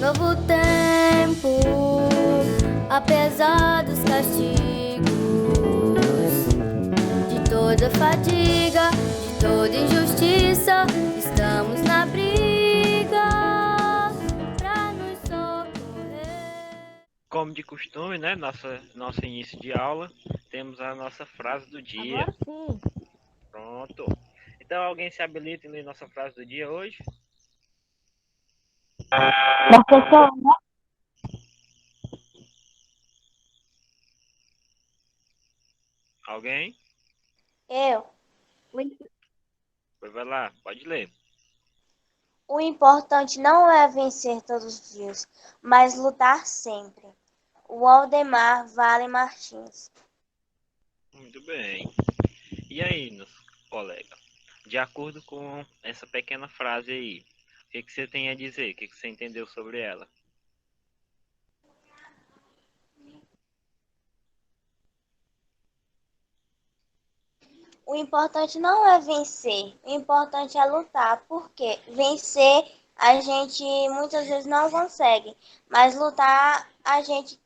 novo tempo, apesar dos castigos, de toda fadiga, de toda injustiça, estamos na briga pra nos socorrer. Como de costume, né? Nosso início de aula, temos a nossa frase do dia. Agora sim. Pronto. Então, alguém se habilita em ler nossa frase do dia hoje? Professor, Alguém? Eu. Vai lá, pode ler. O importante não é vencer todos os dias, mas lutar sempre. O Aldemar Vale Martins. Muito bem. E aí, nosso colega? De acordo com essa pequena frase aí, o que você tem a dizer? O que você entendeu sobre ela? O importante não é vencer, o importante é lutar, porque vencer a gente muitas vezes não consegue, mas lutar a gente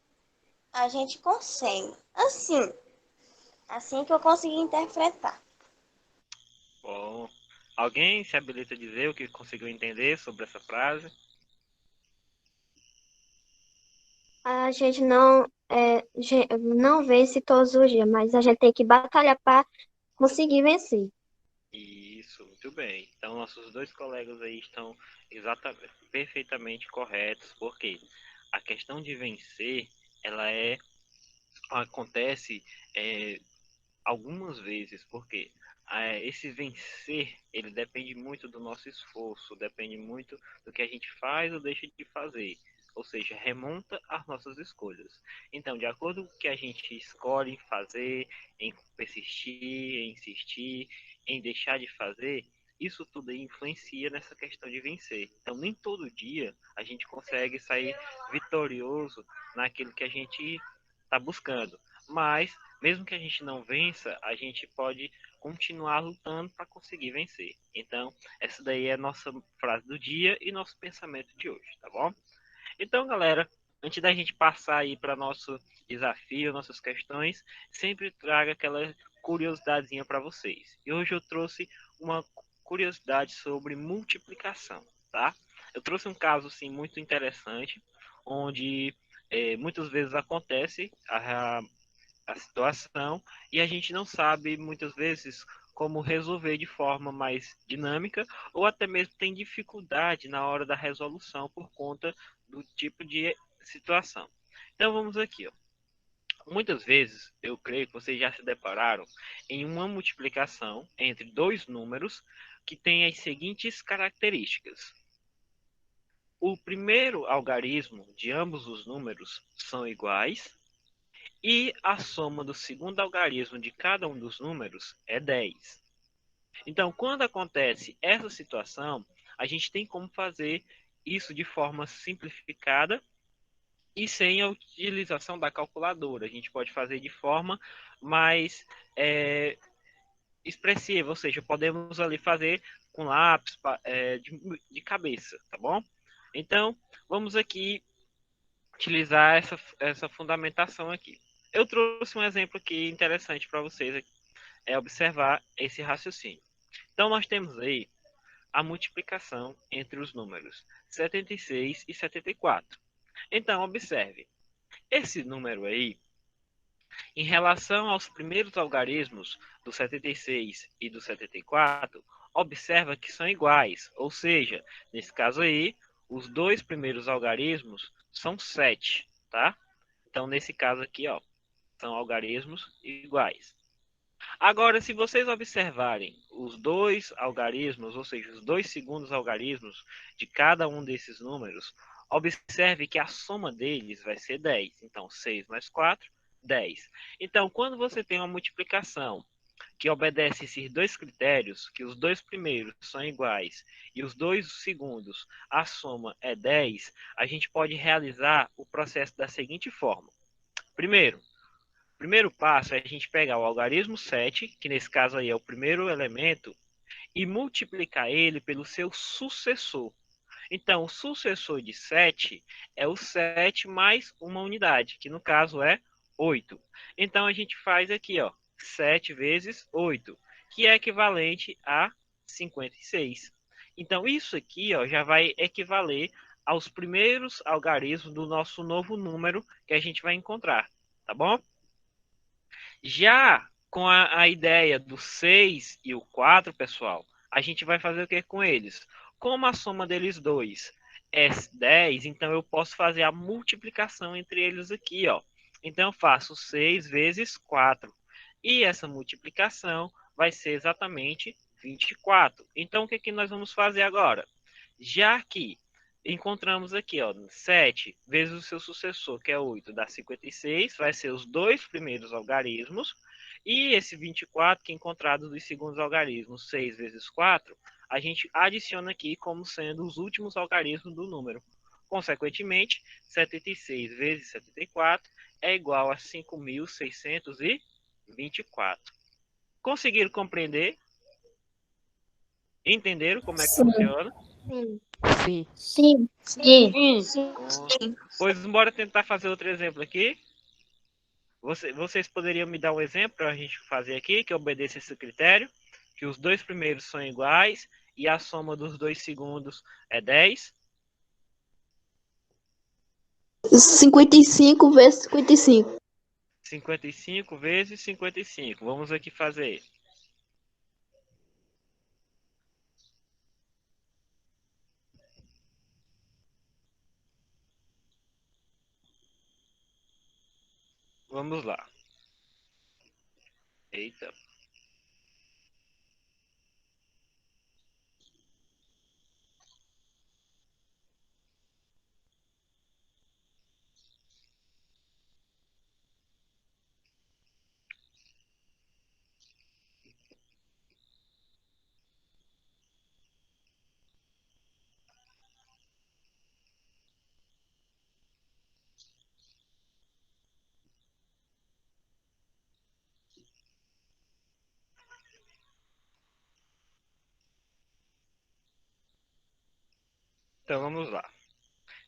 consegue. Assim que eu consegui interpretar. Bom, alguém se habilita a dizer o que conseguiu entender sobre essa frase? a gente não vence todos os dias, mas a gente tem que batalhar para conseguir vencer. Isso, muito bem. Então, nossos dois colegas aí estão exatamente, perfeitamente corretos, porque a questão de vencer, ela acontece algumas vezes, porque esse vencer, ele depende muito do nosso esforço, depende muito do que a gente faz ou deixa de fazer. Ou seja, remonta às nossas escolhas. Então, de acordo com o que a gente escolhe fazer, em persistir, em insistir, em deixar de fazer, isso tudo aí influencia nessa questão de vencer. Então, nem todo dia a gente consegue sair vitorioso naquilo que a gente está buscando. Mas mesmo que a gente não vença, a gente pode continuar lutando para conseguir vencer. Então, essa daí é a nossa frase do dia e nosso pensamento de hoje, tá bom? Então, galera, antes da gente passar aí para nosso desafio, nossas questões, sempre traga aquela curiosidadezinha para vocês. E hoje eu trouxe uma curiosidade sobre multiplicação, tá? Eu trouxe um caso assim muito interessante, onde muitas vezes acontece a situação e a gente não sabe muitas vezes como resolver de forma mais dinâmica ou até mesmo tem dificuldade na hora da resolução por conta do tipo de situação. Então vamos aqui, ó. Muitas vezes, eu creio que vocês já se depararam em uma multiplicação entre dois números que tem as seguintes características. O primeiro algarismo de ambos os números são iguais e a soma do segundo algarismo de cada um dos números é 10. Então, quando acontece essa situação, a gente tem como fazer isso de forma simplificada e sem a utilização da calculadora. A gente pode fazer de forma mais expressiva, ou seja, podemos ali fazer com lápis de cabeça, tá bom? Então, vamos aqui utilizar essa fundamentação aqui. Eu trouxe um exemplo aqui interessante para vocês observar esse raciocínio. Então, nós temos aí a multiplicação entre os números 76 e 74. Então, observe, esse número aí, em relação aos primeiros algarismos do 76 e do 74, observa que são iguais, ou seja, nesse caso aí, os dois primeiros algarismos são 7, tá? Então, nesse caso aqui, ó, são algarismos iguais. Agora, se vocês observarem os dois algarismos, ou seja, os dois segundos algarismos de cada um desses números, observe que a soma deles vai ser 10. Então, 6 mais 4, 10. Então, quando você tem uma multiplicação que obedece esses dois critérios, que os dois primeiros são iguais e os dois segundos, a soma é 10, a gente pode realizar o processo da seguinte forma. Primeiro, o primeiro passo é a gente pegar o algarismo 7, que nesse caso aí é o primeiro elemento, e multiplicar ele pelo seu sucessor. Então, o sucessor de 7 é o 7 mais uma unidade, que no caso é 8. Então, a gente faz aqui, ó, 7 vezes 8, que é equivalente a 56. Então, isso aqui, ó, já vai equivaler aos primeiros algarismos do nosso novo número que a gente vai encontrar, tá bom? Já com a ideia do 6 e o 4, pessoal, a gente vai fazer o que com eles? Como a soma deles dois é 10, então eu posso fazer a multiplicação entre eles aqui, ó. Então eu faço 6 vezes 4. E essa multiplicação vai ser exatamente 24. Então o que, que nós vamos fazer agora? Já que encontramos aqui, ó, 7 vezes o seu sucessor, que é 8, dá 56, vai ser os dois primeiros algarismos, e esse 24, que é encontrado dos segundos algarismos, 6 vezes 4, a gente adiciona aqui como sendo os últimos algarismos do número. Consequentemente, 76 vezes 74 é igual a 5.624. Conseguiram compreender? Entenderam como é que funciona? Sim. Sim. Sim. Pois bora tentar fazer outro exemplo aqui. Vocês poderiam me dar um exemplo para a gente fazer aqui, que obedeça esse critério, que os dois primeiros são iguais e a soma dos dois segundos é 10? 55 vezes 55. 55 vezes 55. Vamos aqui fazer. Vamos lá. Eita. Então vamos lá.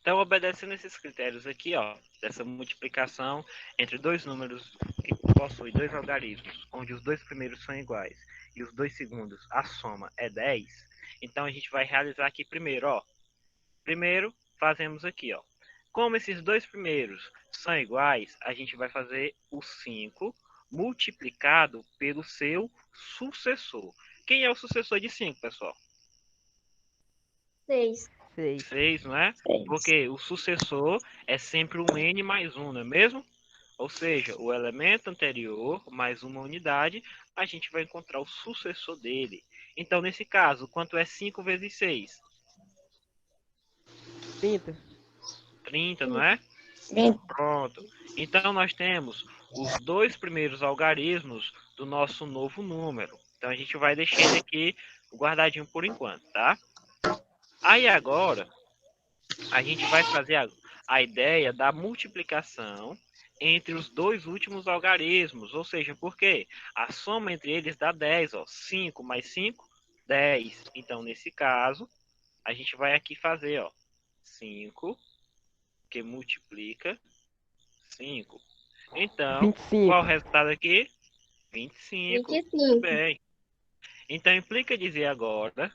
Então, obedecendo esses critérios aqui, ó, dessa multiplicação entre dois números que possuem dois algarismos, onde os dois primeiros são iguais e os dois segundos, a soma é 10, então a gente vai realizar aqui primeiro, ó. Primeiro, fazemos aqui, ó. Como esses dois primeiros são iguais, a gente vai fazer o 5 multiplicado pelo seu sucessor. Quem é o sucessor de 5, pessoal? 6. 6, não é? Porque o sucessor é sempre um n mais 1, não é mesmo? Ou seja, o elemento anterior mais uma unidade, a gente vai encontrar o sucessor dele. Então, nesse caso, quanto é 5 vezes 6? 30. 30, não é? Pronto. Então, nós temos os dois primeiros algarismos do nosso novo número. Então, a gente vai deixando aqui guardadinho por enquanto, tá? Aí, agora, a gente vai fazer a ideia da multiplicação entre os dois últimos algarismos. Ou seja, porque a soma entre eles dá 10. Ó, 5 mais 5, 10. Então, nesse caso, a gente vai aqui fazer, ó, 5, que multiplica 5. Então, 25. qual o resultado aqui? 25. 25. Muito bem. Então, implica dizer agora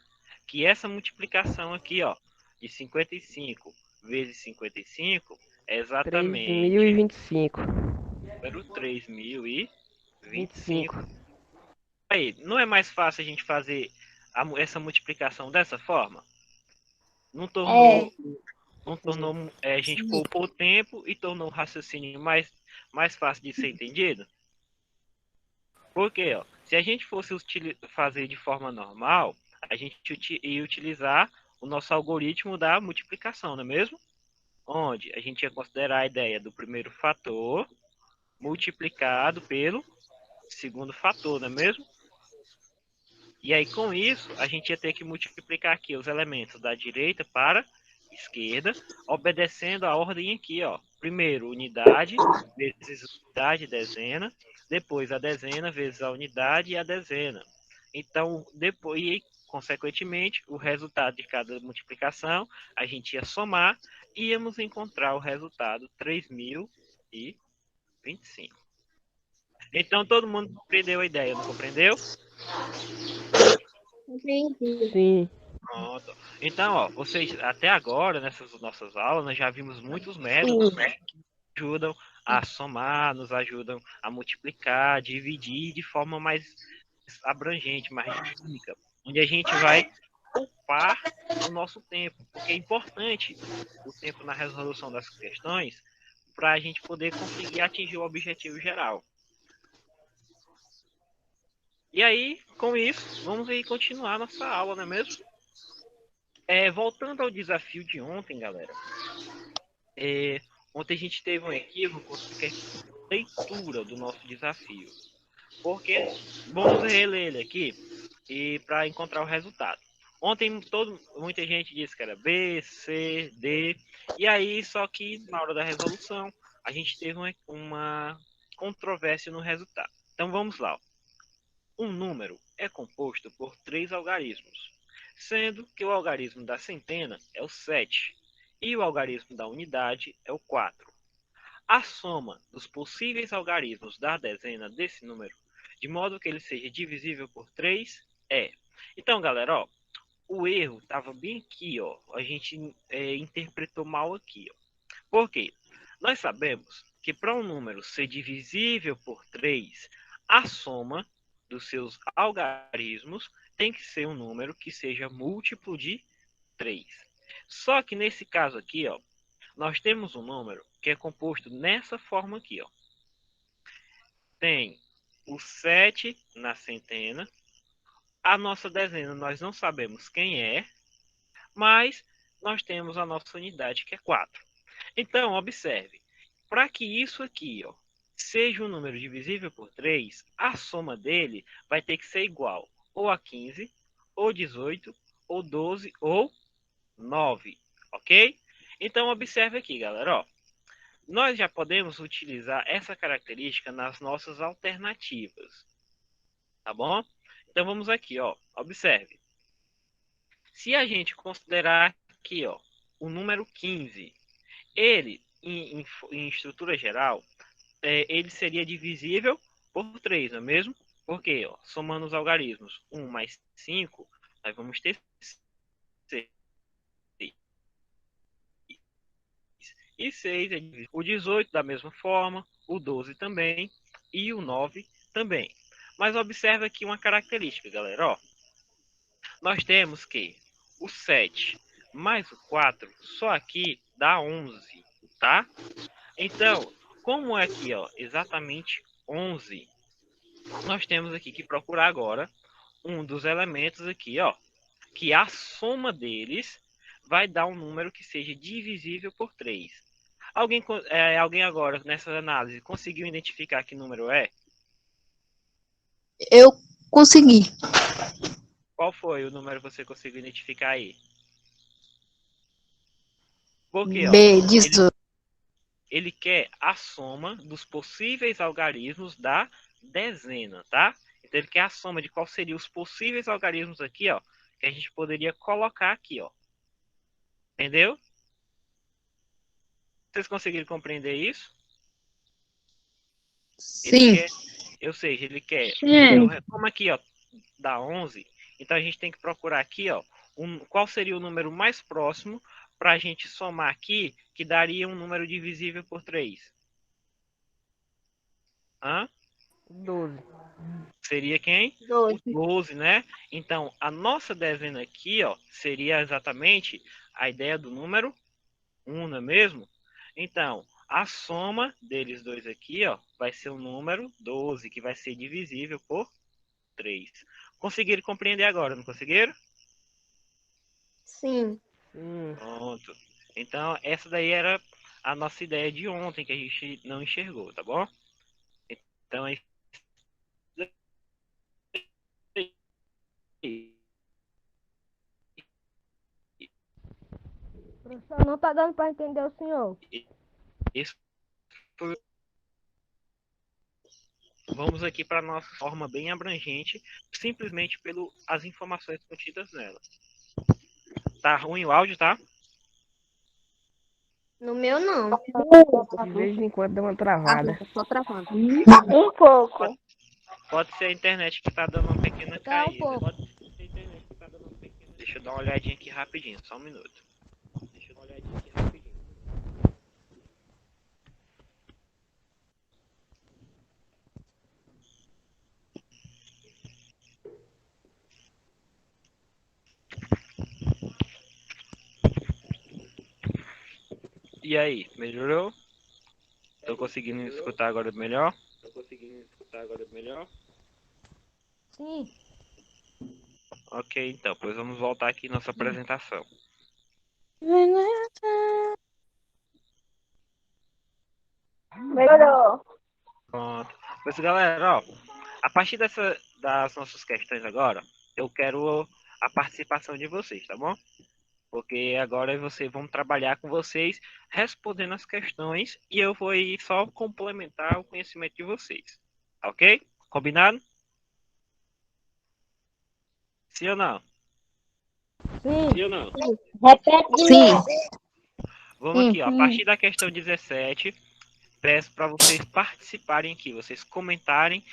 que essa multiplicação aqui, ó, de 55 vezes 55 é exatamente 3.025. número 3025. 25. Aí, não é mais fácil a gente fazer essa multiplicação dessa forma? Não tornou, a gente poupou tempo e tornou o raciocínio mais fácil de ser entendido? Por quê? Ó? Se a gente fosse fazer de forma normal, a gente ia utilizar o nosso algoritmo da multiplicação, não é mesmo? Onde a gente ia considerar a ideia do primeiro fator multiplicado pelo segundo fator, não é mesmo? E aí, com isso, a gente ia ter que multiplicar aqui os elementos da direita para a esquerda, obedecendo a ordem aqui, ó. Primeiro, unidade vezes unidade, dezena. Depois, a dezena vezes a unidade e a dezena. Então, depois, consequentemente, o resultado de cada multiplicação, a gente ia somar e íamos encontrar o resultado 3025. Então, todo mundo compreendeu a ideia, não compreendeu? Entendi. Sim. Pronto. Então, ó, vocês, até agora, nessas nossas aulas, nós já vimos muitos métodos, né, que ajudam a somar, nos ajudam a multiplicar, dividir de forma mais abrangente, mais dinâmica, onde a gente vai poupar o nosso tempo, porque é importante o tempo na resolução das questões para a gente poder conseguir atingir o objetivo geral. E aí, com isso, vamos aí continuar nossa aula, não é mesmo? Voltando ao desafio de ontem, galera. Ontem a gente teve um equívoco que é a leitura do nosso desafio. Porque vamos reler ele aqui e para encontrar o resultado. Ontem muita gente disse que era B, C, D. E aí, só que na hora da resolução, a gente teve uma controvérsia no resultado. Então vamos lá. Um número é composto por 3 algarismos, sendo que o algarismo da centena é o 7 e o algarismo da unidade é o 4. A soma dos possíveis algarismos da dezena desse número, de modo que ele seja divisível por 3, é. Então, galera, ó, o erro estava bem aqui, ó. A gente interpretou mal aqui, ó. Por quê? Nós sabemos que para um número ser divisível por 3, a soma dos seus algarismos tem que ser um número que seja múltiplo de 3. Só que nesse caso aqui, ó, nós temos um número que é composto nessa forma aqui, ó. Tem o 7 na centena. A nossa dezena nós não sabemos quem é, mas nós temos a nossa unidade que é 4. Então, observe, para que isso aqui, ó, seja um número divisível por 3, a soma dele vai ter que ser igual ou a 15, ou 18, ou 12, ou 9, ok? Então, observe aqui, galera, ó. Nós já podemos utilizar essa característica nas nossas alternativas, tá bom? Então, vamos aqui, ó. Observe. Se a gente considerar aqui, ó, o número 15, ele, em estrutura geral, ele seria divisível por 3, não é mesmo? Porque, ó, somando os algarismos 1 mais 5, nós vamos ter 6. E 6 é divisível. O 18 da mesma forma, o 12 também e o 9 também. Mas observe aqui uma característica, galera. Ó, nós temos que o 7 mais o 4, só aqui dá 11, tá? Então, como é aqui, ó, exatamente 11, nós temos aqui que procurar agora um dos elementos aqui, ó, que a soma deles vai dar um número que seja divisível por 3. Alguém agora, nessa análise, conseguiu identificar que número é? Eu consegui. Qual foi o número que você conseguiu identificar aí? Porque, ó, B18. ele quer a soma dos possíveis algarismos da dezena, tá? Então ele quer a soma de qual seriam os possíveis algarismos aqui, ó, que a gente poderia colocar aqui, ó. Entendeu? Vocês conseguiram compreender isso? Ele Sim. quer, ou seja, ele quer, como aqui, ó, dá 11, então a gente tem que procurar aqui, ó, qual seria o número mais próximo para a gente somar aqui, que daria um número divisível por 3. Hã? 12. Seria quem? 12. O 12, né? Então, a nossa dezena aqui, ó, seria exatamente a ideia do número 1, não é mesmo? Então, a soma deles dois aqui, ó, vai ser o número 12, que vai ser divisível por 3. Conseguiram compreender agora, não conseguiram? Sim. Pronto. Então, essa daí era a nossa ideia de ontem, que a gente não enxergou, tá bom? Então, é Professor, não tá dando para entender o senhor. isso foi vamos aqui para a nossa forma bem abrangente, simplesmente as informações contidas nela. Tá ruim o áudio, tá? No meu, não. De vez em quando dá uma travada. Só travando. Um pouco. Pode ser a internet que tá dando uma pequena Tá um caída. pouco. Pode ser a internet que tá dando uma pequena... Deixa eu dar uma olhadinha aqui rapidinho, só um minuto. Deixa eu dar uma olhadinha aqui rapidinho. E aí, melhorou? Tô conseguindo escutar agora melhor? Sim. Ok, então, pois vamos voltar aqui nossa apresentação. Melhorou. Pronto. Pois galera, ó, a partir das nossas questões agora, eu quero a participação de vocês, tá bom? Porque agora vamos trabalhar com vocês respondendo as questões e eu vou aí só complementar o conhecimento de vocês. Ok? Combinado? Sim ou não? Sim. Sim ou não? Repete de Sim. novo. Vamos aqui, ó. A partir da questão 17, peço para vocês participarem aqui, vocês comentarem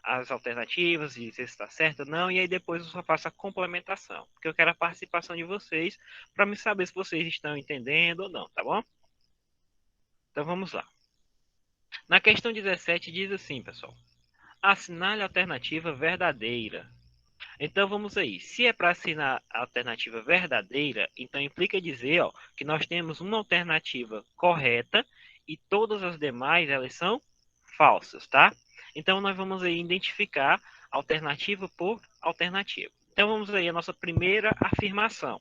as alternativas, dizer se está certo ou não, e aí depois eu só faço a complementação, porque eu quero a participação de vocês para me saber se vocês estão entendendo ou não, tá bom? Então vamos lá. Na questão 17 diz assim, pessoal: assinale a alternativa verdadeira. Então vamos aí. Se é para assinar a alternativa verdadeira, então implica dizer, ó, que nós temos uma alternativa correta e todas as demais elas são falsas, tá? Então nós vamos aí identificar alternativa por alternativa. Então vamos aí a nossa primeira afirmação.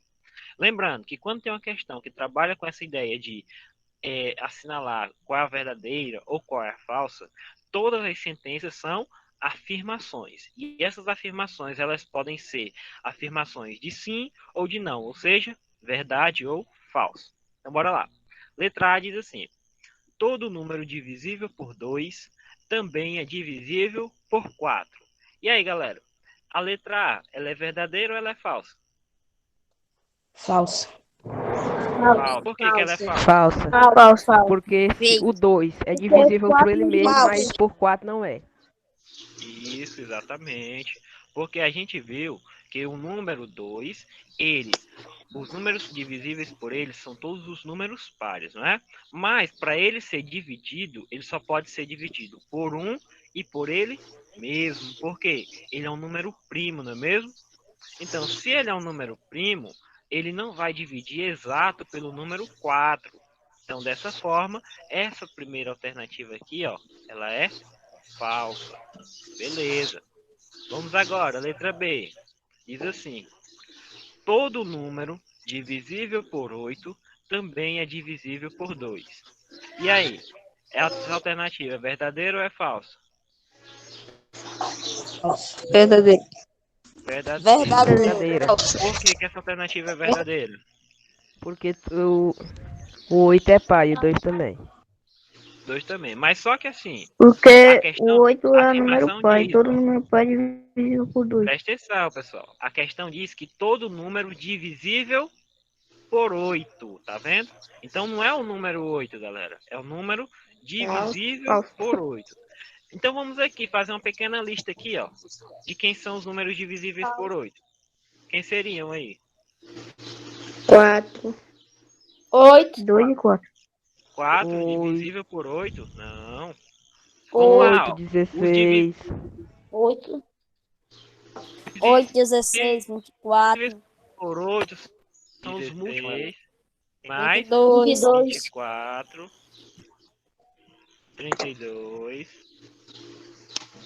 Lembrando que quando tem uma questão que trabalha com essa ideia de assinalar qual é a verdadeira ou qual é a falsa, todas as sentenças são afirmações. E essas afirmações elas podem ser afirmações de sim ou de não, ou seja, verdade ou falso. Então bora lá. Letra A diz assim: todo número divisível por 2 também é divisível por 4. E aí, galera? A letra A, ela é verdadeira ou ela é falsa? Falso. Falsa. Por que ela é falsa? Falsa. Falso. Porque Feio. o 2 é divisível por ele mesmo, Falso. mas por 4 não é. Isso, exatamente. Porque a gente viu que o número 2, os números divisíveis por ele são todos os números pares, não é? Mas para ele ser dividido, ele só pode ser dividido por um e por ele mesmo. Porque ele é um número primo, não é mesmo? Então, se ele é um número primo, ele não vai dividir exato pelo número 4. Então, dessa forma, essa primeira alternativa aqui, ó, ela é falsa. Beleza. Vamos agora, letra B. Diz assim: todo número divisível por 8 também é divisível por 2. E aí? Essa alternativa é verdadeira ou é falsa? Verdadeiro. Verdadeira. Verdadeira. Por que essa alternativa é verdadeira? Porque o 8 é pai e o 2 também. 2 também. Mas só que assim, a Porque questão, o 8 a é número afirmação par, diz, todo ó, número par é divisível por 2. presta atenção, pessoal. A questão diz que todo número divisível por 8, tá vendo? Então não é o número 8, galera. É o número divisível Falso. por 8. Então vamos aqui fazer uma pequena lista aqui, ó, de quem são os números divisíveis por 8. Quem seriam aí? 4. 8. 2 e 4. 4 Oi. divisível por 8? Não. Vamos lá, 8, ó. Os 16. 8. 8 16, 24. por 8 são os múltiplos. Mais 22. 24, 32.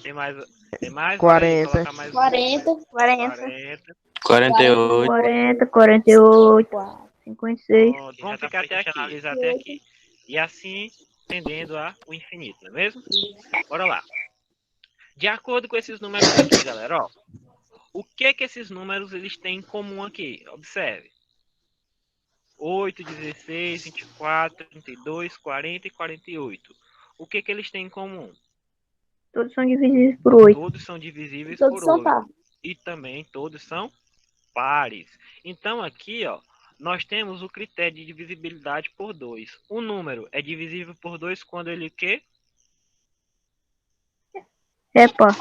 Tem mais? Tem mais? 40. Colocar mais 40. 40. 48. 40, 48, 56. Pronto, vamos ficar até aqui. Analisar até aqui. E assim, tendendo o infinito, não é mesmo? Bora lá. De acordo com esses números aqui, galera, ó, o que esses números eles têm em comum aqui? Observe. 8, 16, 24, 32, 40 e 48. O que eles têm em comum? Todos são divisíveis por 8. Todos são divisíveis Todos por são 8. pares. E também todos são pares. Então aqui, ó, nós temos o critério de divisibilidade por 2. O número é divisível por 2 quando ele quê? É par.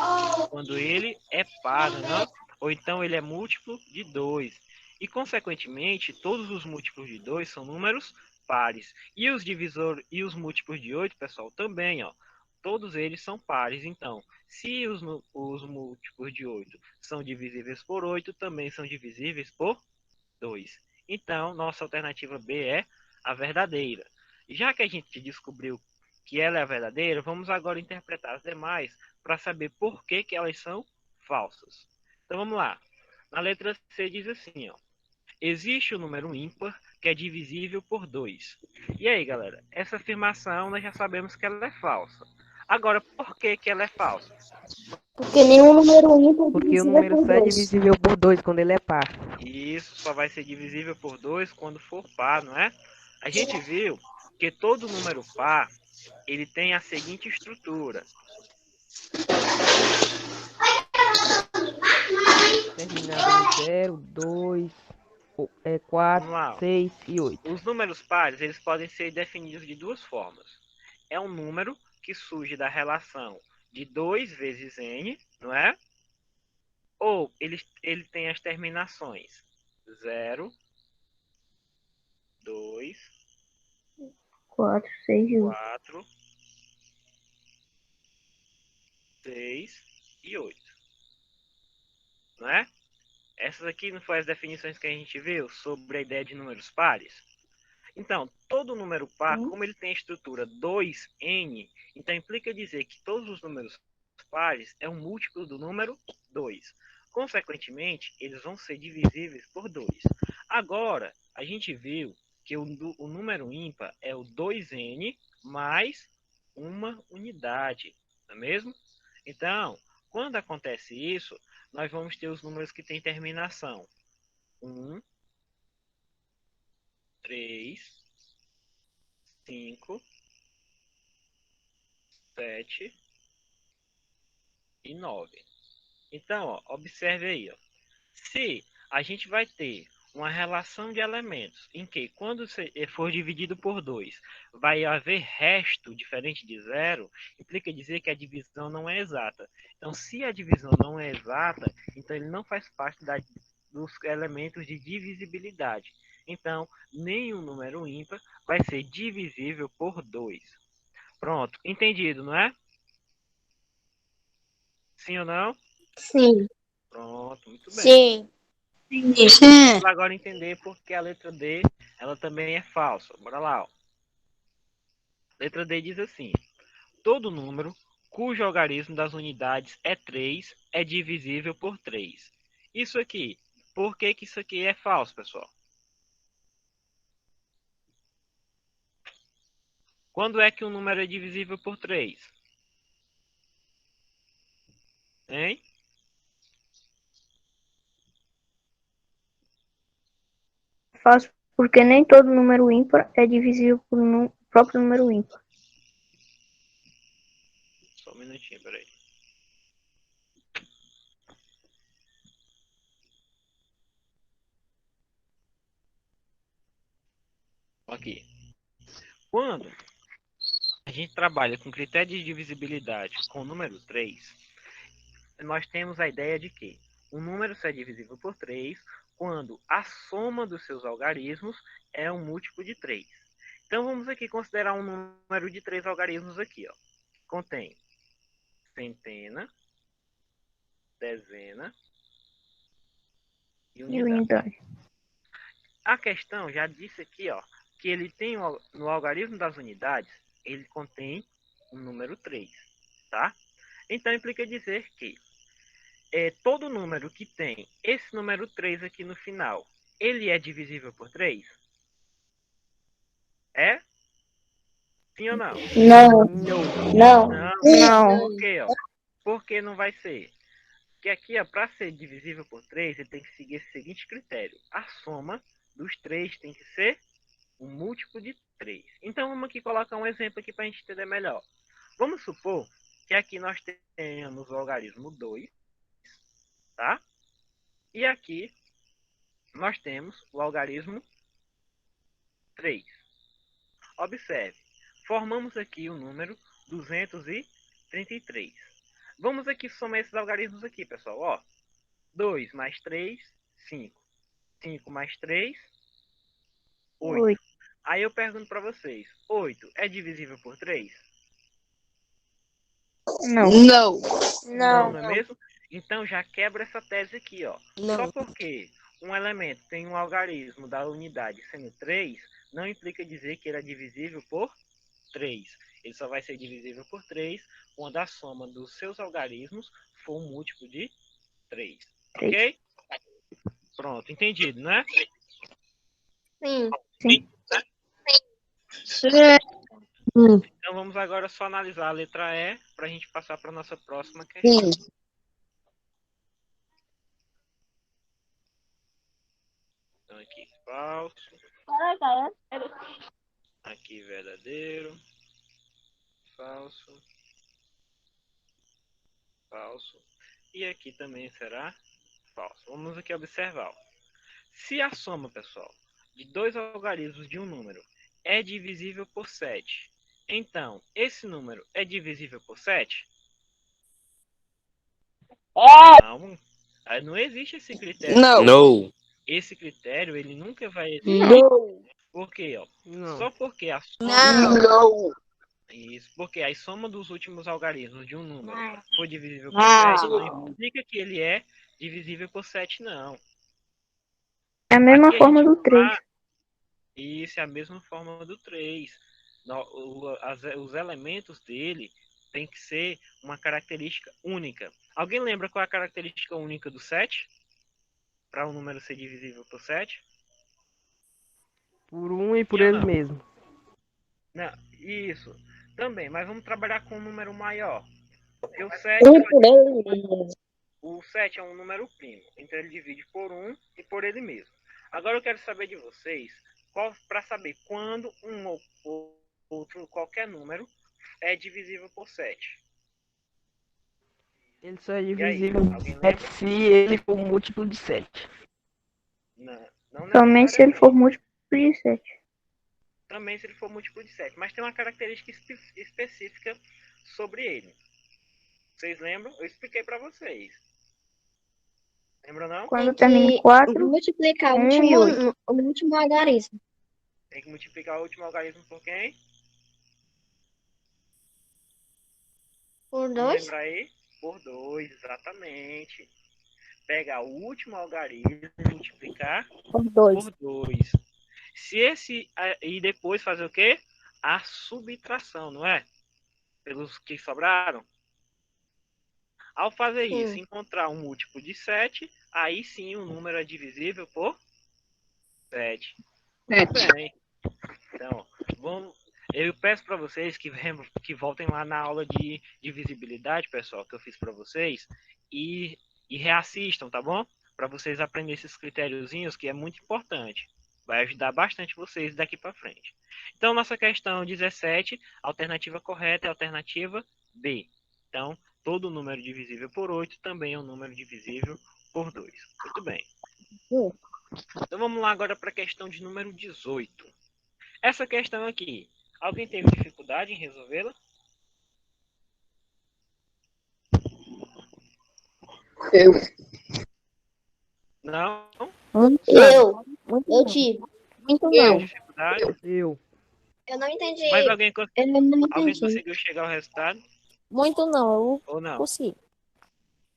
Quando ele é par, né? Ou então ele é múltiplo de 2. E, consequentemente, todos os múltiplos de 2 são números pares. E os divisores e os múltiplos de 8, pessoal, também, ó. Todos eles são pares. Então, se os múltiplos de 8 são divisíveis por 8, também são divisíveis por 2. Então, nossa alternativa B é a verdadeira. Já que a gente descobriu que ela é a verdadeira, vamos agora interpretar as demais para saber por que, que elas são falsas. Então, vamos lá. Na letra C diz assim, ó. Existe o número ímpar que é divisível por 2. E aí, galera? Essa afirmação nós já sabemos que ela é falsa. Agora, por que, que ela é falsa? Porque nenhum número ímpar é Porque o divisível número por só é 2. divisível por 2 quando ele é par. Isso só vai ser divisível por 2 quando for par, não é? A gente viu que todo número par, ele tem a seguinte estrutura. Terminado em 0, 2, Vamos 4, lá. 6 e 8. Os números pares, eles podem ser definidos de duas formas. É um número que surge da relação de 2 vezes n, não é? Ou ele tem as terminações 0, 2, 4, 6 e 8. 4, 6 e 8. Não é? Essas aqui não foram as definições que a gente viu sobre a ideia de números pares? Então, todo número par, como ele tem a estrutura 2n, então implica dizer que todos os números pares é um múltiplo do número 2. Consequentemente, eles vão ser divisíveis por 2. Agora, a gente viu que o número ímpar é o 2n mais uma unidade, não é mesmo? Então, quando acontece isso, nós vamos ter os números que têm terminação 1, 3, 5, 7 e 9. Então, ó, observe aí. Ó. Se a gente vai ter uma relação de elementos em que, quando for dividido por 2, vai haver resto diferente de zero, implica dizer que a divisão não é exata. Então, se a divisão não é exata, então ele não faz parte dos elementos de divisibilidade. Então, nenhum número ímpar vai ser divisível por 2. Pronto, entendido, não é? Sim ou não? Sim. Pronto, muito bem. Sim. Vamos agora entender porque a letra D, ela também é falsa. Bora lá, ó. Letra D diz assim: todo número cujo algarismo das unidades é 3 é divisível por 3. Isso aqui, por que que isso aqui é falso, pessoal? Quando é que um número é divisível por 3? Hein? Fácil, porque nem todo número ímpar é divisível por um próprio número ímpar. Só um minutinho, peraí. Aqui. Quando a gente trabalha com critério de divisibilidade com o número 3, nós temos a ideia de que um número só é divisível por 3 quando a soma dos seus algarismos é um múltiplo de 3. Então vamos aqui considerar um número de 3 algarismos aqui, ó. Contém centena, dezena e E unidade. unidade. A questão já disse aqui, ó, que ele tem no algarismo das unidades, ele contém o número 3, tá? Então implica dizer que todo número que tem esse número 3 aqui no final, ele é divisível por 3? É? Sim ou não? Não. Não. Não. Por quê, ó? Por que não vai ser? Porque aqui, para ser divisível por 3, ele tem que seguir esse seguinte critério. A soma dos 3 tem que ser um múltiplo de 3. Então, vamos aqui colocar um exemplo aqui para a gente entender melhor. Vamos supor que aqui nós temos o algarismo 2, tá? E aqui nós temos o algarismo 3. Observe, formamos aqui o número 233. Vamos aqui somar esses algarismos aqui, pessoal. Ó, 2 mais 3, 5. 5 mais 3, 8. 8. Aí eu pergunto para vocês, 8 é divisível por 3? Não. Não. Não, Não. não é mesmo? Então já quebra essa tese aqui, ó. Não. Só porque um elemento tem um algarismo da unidade sendo 3, não implica dizer que ele é divisível por 3. Ele só vai ser divisível por 3 quando a soma dos seus algarismos for um múltiplo de 3. Ok? Pronto, entendido, né? Sim. Então vamos agora só analisar a letra E para a gente passar para a nossa próxima questão. Sim. Então aqui falso, aqui verdadeiro, falso, falso, e aqui também será falso. Vamos aqui observar. Se a soma, pessoal, de dois algarismos de um número é divisível por 7, então esse número é divisível por 7? Não. Não existe esse critério. Não. Esse critério, ele nunca vai existir. Não. Por quê? Ó? Não. Só porque a soma... Não. Isso, porque a soma dos últimos algarismos de um número for divisível por 7, não implica que ele é divisível por 7, não. É a mesma Aqui a forma gente do 3. Isso é a mesma forma do 3. Os elementos dele tem que ser uma característica única. Alguém lembra qual é a característica única do 7? Para um número ser divisível por 7? Por um e por Sim ou ele não? mesmo. Não, isso. Também, mas vamos trabalhar com um número maior. Porque o 7, o 7 é um número primo. Então ele divide por 1 e por ele mesmo. Agora eu quero saber de vocês, para saber quando um ou outro, qualquer número, é divisível por 7. Ele só é E aí, divisível alguém por lembra? 7 se ele for múltiplo de 7. Não Somente se ele for necessariamente. múltiplo de 7. Também se ele for múltiplo de 7. Mas tem uma característica específica sobre ele. Vocês lembram? Eu expliquei para vocês. Lembram não? Quando Tem termina em que 4, multiplicar o 1 e 8. último algarismo. Tem que multiplicar o último algarismo por quem? Por Vamos 2? lembrar aí? Por 2, exatamente. Pegar o último algarismo e multiplicar por 2. E depois fazer o quê? A subtração, não é? Pelos que sobraram. Ao fazer isso, encontrar um múltiplo de 7, aí sim o número é divisível por 7. Muito bem. Então, eu peço para vocês que voltem lá na aula de divisibilidade, pessoal, que eu fiz para vocês, e reassistam, tá bom? Para vocês aprenderem esses critériozinhos, que é muito importante. Vai ajudar bastante vocês daqui para frente. Então, nossa questão 17, alternativa correta é a alternativa B. Então, todo número divisível por 8 também é um número divisível por 2. Muito bem. Então, vamos lá agora para a questão de número 18. Essa questão aqui, alguém teve dificuldade em resolvê-la? Eu. Não? Eu tive. Muito Teve não. dificuldade? Eu. Eu não entendi. Mas alguém Eu não alguém entendi. conseguiu chegar ao resultado? Muito não, Ou não? eu consigo.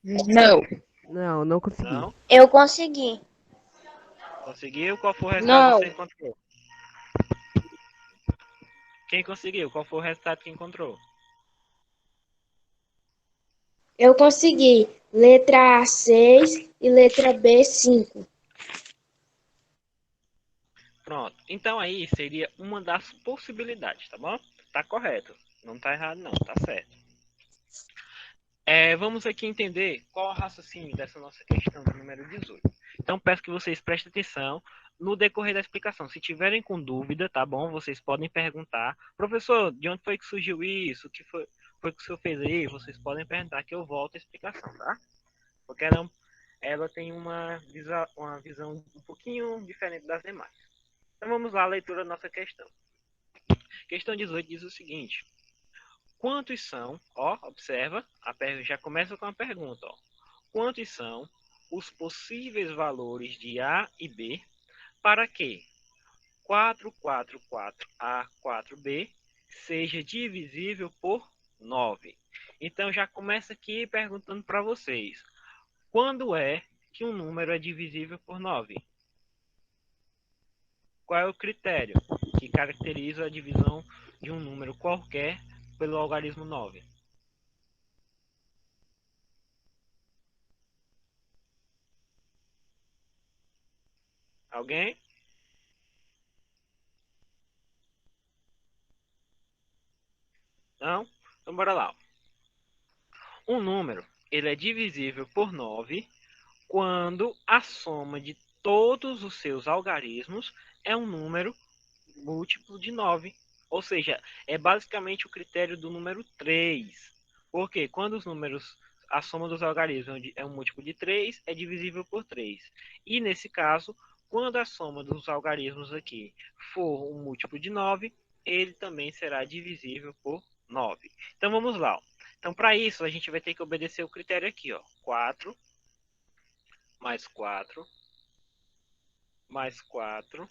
Não. Não, não consegui. Não? Eu consegui. Conseguiu? Qual foi o resultado Não. que você encontrou? Quem conseguiu? Qual foi o resultado que encontrou? Eu consegui. Letra A, 6 e letra B, 5. Pronto. Então aí seria uma das possibilidades, tá bom? Tá correto. Não tá errado não, tá certo. Vamos aqui entender qual é o raciocínio dessa nossa questão do número 18. Então peço que vocês prestem atenção no decorrer da explicação. Se tiverem com dúvida, tá bom? Vocês podem perguntar. Professor, de onde foi que surgiu isso? depois que o senhor fez aí, vocês podem perguntar que eu volto a explicação, tá? Porque ela tem uma visão um pouquinho diferente das demais. Então vamos lá, a leitura da nossa questão. Questão 18 diz o seguinte: quantos são, ó, observa, já começa com a pergunta, ó. Quantos são os possíveis valores de A e B para que 444A4B seja divisível por 9? Então já começa aqui perguntando para vocês: quando é que um número é divisível por 9? Qual é o critério que caracteriza a divisão de um número qualquer pelo algarismo 9? Alguém? Não? Então bora lá. Um número, ele é divisível por 9 quando a soma de todos os seus algarismos é um número múltiplo de 9. Ou seja, é basicamente o critério do número 3. Porque quando os números, a soma dos algarismos é um múltiplo de 3, é divisível por 3. E nesse caso, quando a soma dos algarismos aqui for um múltiplo de 9, ele também será divisível por 9. Então vamos lá. Então para isso a gente vai ter que obedecer o critério aqui, ó. 4 mais 4 mais 4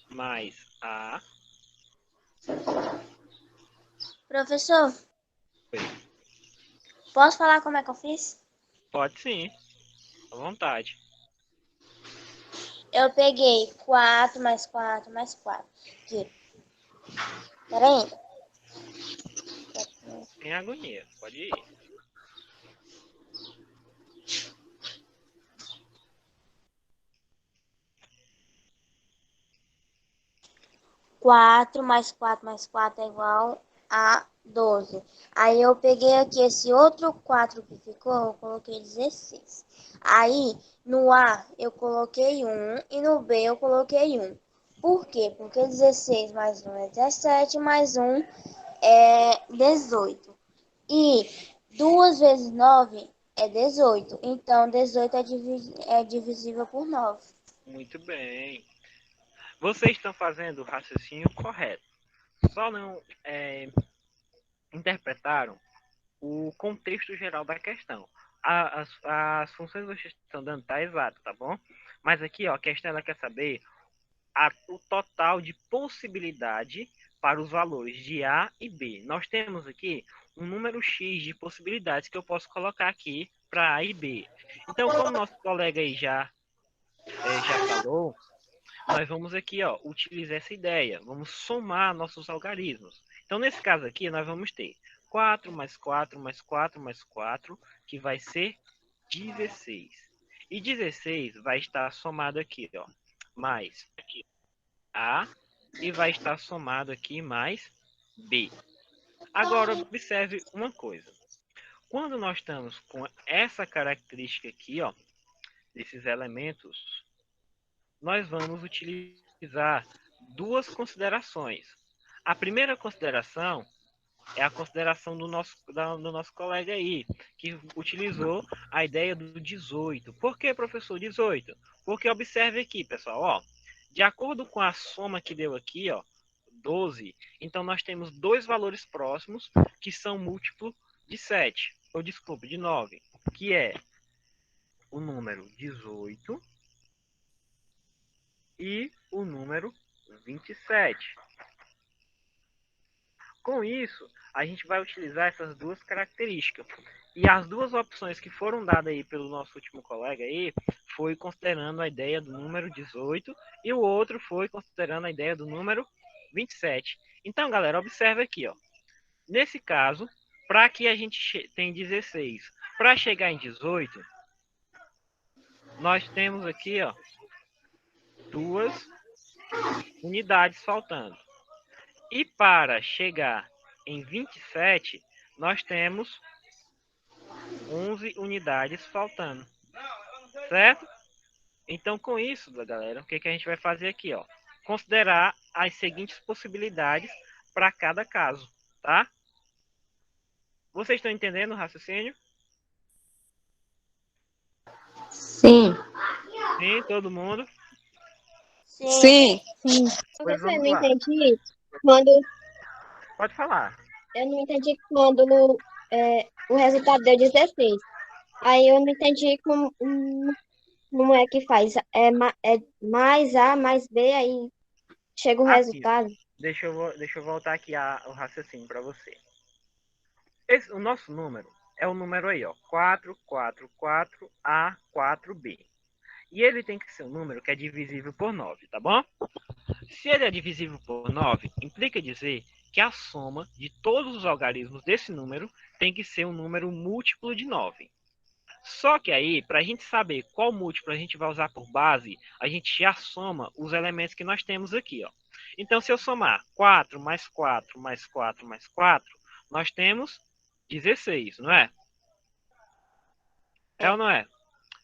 mais A. Professor, Oi. posso falar como é que eu fiz? Pode sim, à vontade. Eu peguei 4 mais 4 mais 4. Aqui. Pera aí. Sem agonia, pode ir. Quatro mais 4 mais 4 é igual a 12. Aí eu peguei aqui esse outro 4 que ficou, eu coloquei 16. Aí no A eu coloquei 1 e no B eu coloquei 1. Por quê? Porque 16 mais 1 é 17, mais 1 é 18. E 2 vezes 9 é 18. Então 18 é divisível por 9. Muito bem. Vocês estão fazendo o raciocínio correto. Só não interpretaram o contexto geral da questão. As funções que vocês estão dando tá exato, tá bom? Mas aqui, ó, a questão ela quer saber o total de possibilidade para os valores de A e B. Nós temos aqui um número X de possibilidades que eu posso colocar aqui para A e B. Então, como nosso colega aí já falou, nós vamos aqui, ó, utilizar essa ideia. Vamos somar nossos algarismos. Então, nesse caso aqui, nós vamos ter 4 mais 4 mais 4 mais 4, que vai ser 16. E 16 vai estar somado aqui, ó, mais A, e vai estar somado aqui mais B. Agora, observe uma coisa. Quando nós estamos com essa característica aqui, ó, desses elementos, nós vamos utilizar duas considerações. A primeira consideração é a consideração do nosso colega aí, que utilizou a ideia do 18. Por que, professor, 18? Porque observe aqui, pessoal, ó, de acordo com a soma que deu aqui, ó, 12, então nós temos dois valores próximos que são múltiplo de 7, ou desculpe, de 9, que é o número 18 e o número 27. Com isso, a gente vai utilizar essas duas características. E as duas opções que foram dadas aí pelo nosso último colega aí, foi considerando a ideia do número 18 e o outro foi considerando a ideia do número 27. Então, galera, observe aqui, ó. Nesse caso, para que a gente tem 16, para chegar em 18, nós temos aqui, ó, duas unidades faltando. E para chegar em 27, nós temos 11 unidades faltando. Certo? Então, com isso, galera, o que a gente vai fazer aqui, ó? Considerar as seguintes possibilidades para cada caso, tá? Vocês estão entendendo o raciocínio? Sim. Sim, todo mundo? Sim. Pois Você não vamos lá. entendi quando Pode falar. eu não entendi quando o resultado deu 16. Aí eu não entendi como é que faz. É mais A mais B, aí chega o Aqui, resultado. deixa eu voltar aqui o raciocínio para você. O nosso número é o número aí, ó, 444A4B. E ele tem que ser um número que é divisível por 9, tá bom? Se ele é divisível por 9, implica dizer que a soma de todos os algarismos desse número tem que ser um número múltiplo de 9. Só que aí, para a gente saber qual múltiplo a gente vai usar por base, a gente já soma os elementos que nós temos aqui, ó. Então, se eu somar 4 mais 4 mais 4 mais 4, nós temos 16, não é? É ou não é?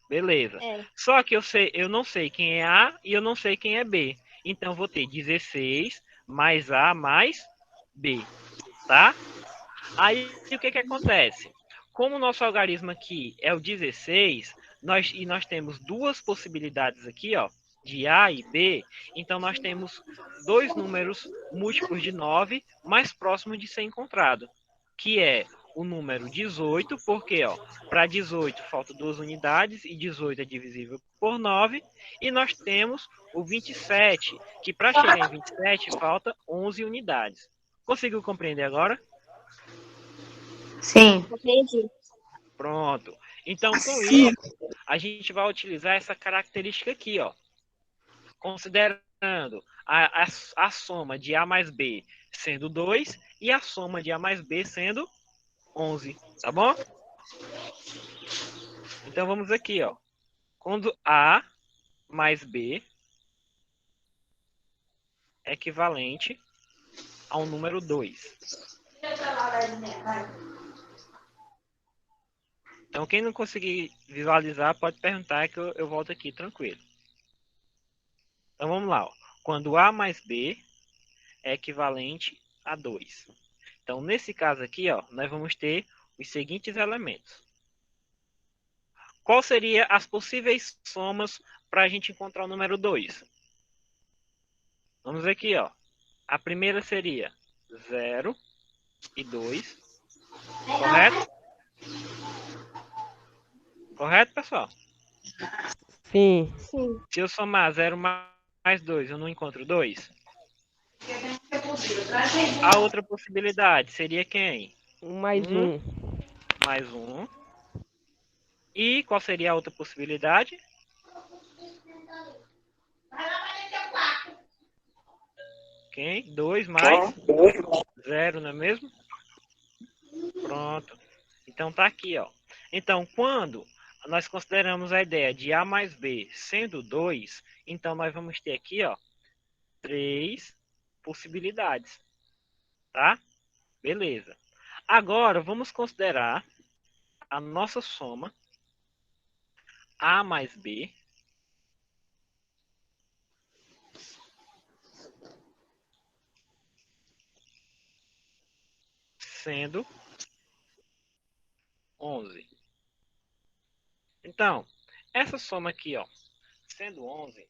Beleza. É. Só que eu não sei quem é A e eu não sei quem é B. Então, eu vou ter 16 mais A mais B, tá? Aí, o que acontece? Como o nosso algarismo aqui é o 16, nós temos duas possibilidades aqui, ó, de A e B, então nós temos dois números múltiplos de 9 mais próximos de ser encontrado, que é o número 18, porque para 18 faltam 2 unidades e 18 é divisível por 9, e nós temos o 27, que para chegar em 27 falta 11 unidades. Conseguiu compreender agora? Sim. Entendi. Pronto. Então, com isso, a gente vai utilizar essa característica aqui, ó. Considerando a soma de A mais B sendo 2 e a soma de A mais B sendo 11, tá bom? Então, vamos aqui, ó. Quando A mais B é equivalente ao número 2. Então, quem não conseguir visualizar, pode perguntar que eu volto aqui tranquilo. Então, vamos lá. Ó. Quando A mais B é equivalente a 2. Então, nesse caso aqui, ó, nós vamos ter os seguintes elementos. Qual seria as possíveis somas para a gente encontrar o número 2? Vamos ver aqui, ó. A primeira seria 0 e 2. Correto? Correto, pessoal? Sim. Sim. Se eu somar 0 mais 2, eu não encontro 2? A outra possibilidade seria quem? 1 mais 1. Mais 1. E qual seria a outra possibilidade? Quem? 2 mais 0, não é mesmo? Pronto. Então tá aqui, ó. Então, quando nós consideramos a ideia de A mais B sendo 2, então nós vamos ter aqui, ó, 3 possibilidades. Tá? Beleza. Agora, vamos considerar a nossa soma A mais B sendo 11. Então, essa soma aqui, ó, sendo 11,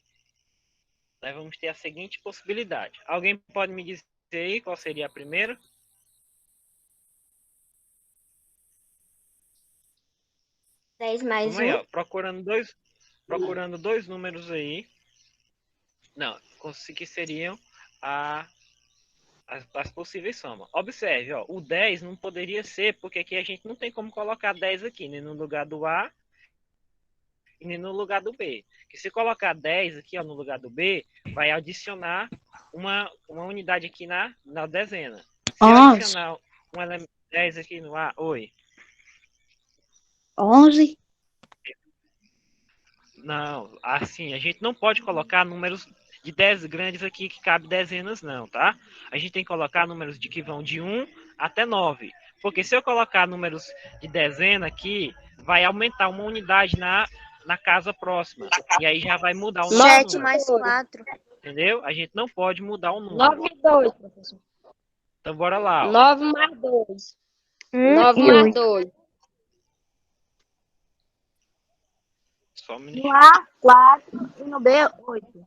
nós vamos ter a seguinte possibilidade. Alguém pode me dizer aí qual seria a primeira? Dez mais Vamos aí, um. ó, procurando dois números aí. Não, que seriam as possíveis somas. Observe, ó, o 10 não poderia ser, porque aqui a gente não tem como colocar 10 aqui, nem no lugar do A e nem no lugar do B. Que se colocar 10 aqui, ó, no lugar do B, vai adicionar uma unidade aqui na dezena. Se eu adicionar um elemento 10 aqui no A, oi. 11. Não, assim, a gente não pode colocar números de 10 grandes aqui que cabe dezenas, não, tá? A gente tem que colocar números que vão de 1 até 9. Porque se eu colocar números de dezena aqui, vai aumentar uma unidade na casa próxima. E aí já vai mudar o nosso 7 número, mais 4. entendeu? A gente não pode mudar o 9 número. mais 2, professor. Então bora lá, ó. 9 mais 2. 1 9 e mais 8. 2. Só um No minutinho. A, 4. E no B, 8.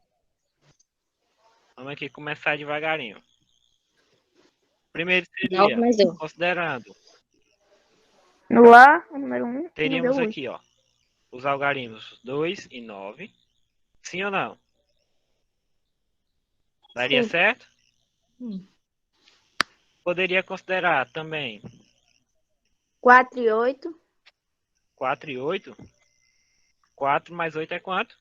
Vamos aqui começar devagarinho. Primeiro 9 seria, mais 2. considerando, No A, o número 1 e no B, teríamos 8. aqui, ó, os algarismos 2 e 9. Sim ou não? Daria Sim. certo? Sim. Poderia considerar também 4 e 8. 4 e 8. 4 mais 8 é quanto?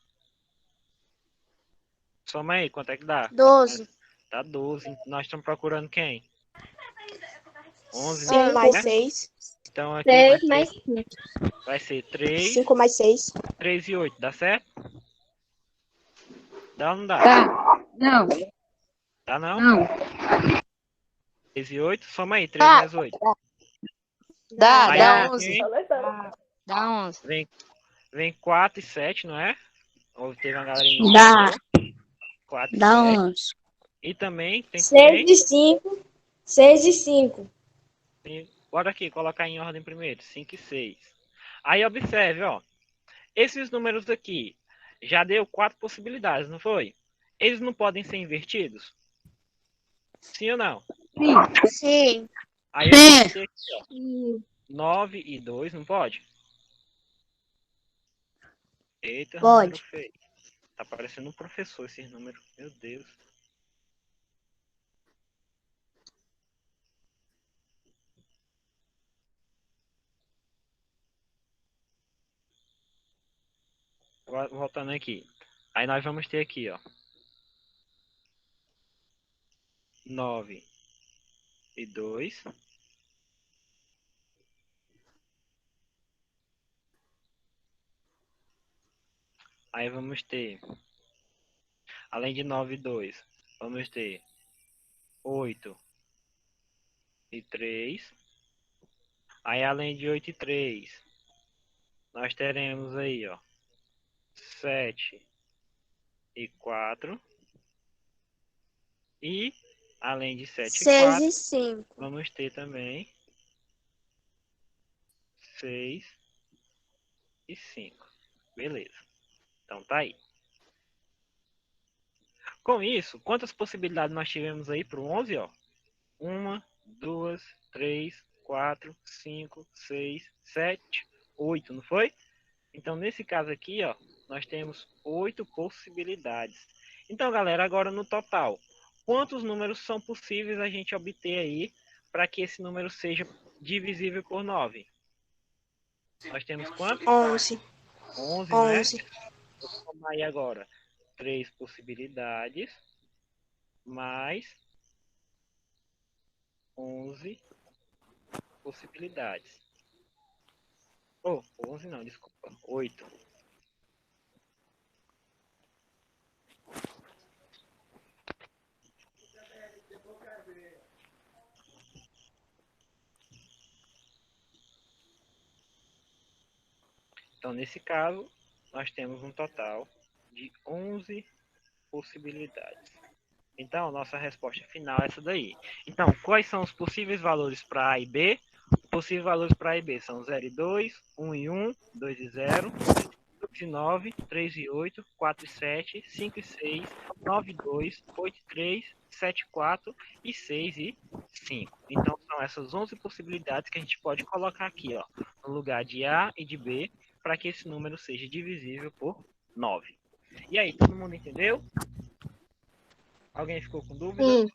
Soma aí, quanto é que dá? 12. Dá 12. Nós estamos procurando quem? 11, 5 mais né? 6. Então aqui vai 6 ser, mais 5. vai ser 3, 5 mais 6. 3 e 8. Dá certo? Dá ou não dá? Tá. Não. Dá não? Não. 3 e 8. Soma aí, 3 Tá. mais 8. Dá, Aí dá vem 11. quem? Dá 11. Vem 4 e 7, não é? Ou teve uma galerinha Dá. 4 e Dá 7. 11. E também tem 6 quem? e 5. 6 e 5. Bora aqui, colocar em ordem primeiro. 5 e 6. Aí observe, ó. Esses números aqui já deu 4 possibilidades, não foi? Eles não podem ser invertidos? Sim ou não? Sim. Aí eu vou ter aqui, ó. 9 e 2, não pode? Eita, Pode. número feio. Tá parecendo um professor esses números. Meu Deus. Voltando aqui. Aí nós vamos ter aqui, ó. 9 e 2. Aí vamos ter, além de 9 e 2, vamos ter 8 e 3. Aí além de 8 e 3, nós teremos aí, ó, 7 e 4. E além de 7 e 6 4, e 5. vamos ter também 6 e 5. Beleza. Então tá aí. Com isso, quantas possibilidades nós tivemos aí para o 11, ó? 1, 2, 3, 4, 5, 6, 7, 8, não foi? Então, nesse caso aqui, ó, nós temos 8 possibilidades. Então, galera, agora no total, quantos números são possíveis a gente obter aí para que esse número seja divisível por 9? Nós temos quanto? 11. 11, não é? 11. Vou somar aí agora 3 possibilidades mais 11 possibilidades. Oh, 11 não, desculpa. 8. Então, nesse caso, nós temos um total de 11 possibilidades. Então, nossa resposta final é essa daí. Então, quais são os possíveis valores para A e B? Os possíveis valores para A e B são 0 e 2, 1 e 1, 2 e 0, 2 e 9, 3 e 8, 4 e 7, 5 e 6, 9 e 2, 8 e 3, 7 e 4 e 6 e 5. Então, são essas 11 possibilidades que a gente pode colocar aqui, ó, no lugar de A e de B, para que esse número seja divisível por 9. E aí, todo mundo entendeu? Alguém ficou com dúvida? Sim.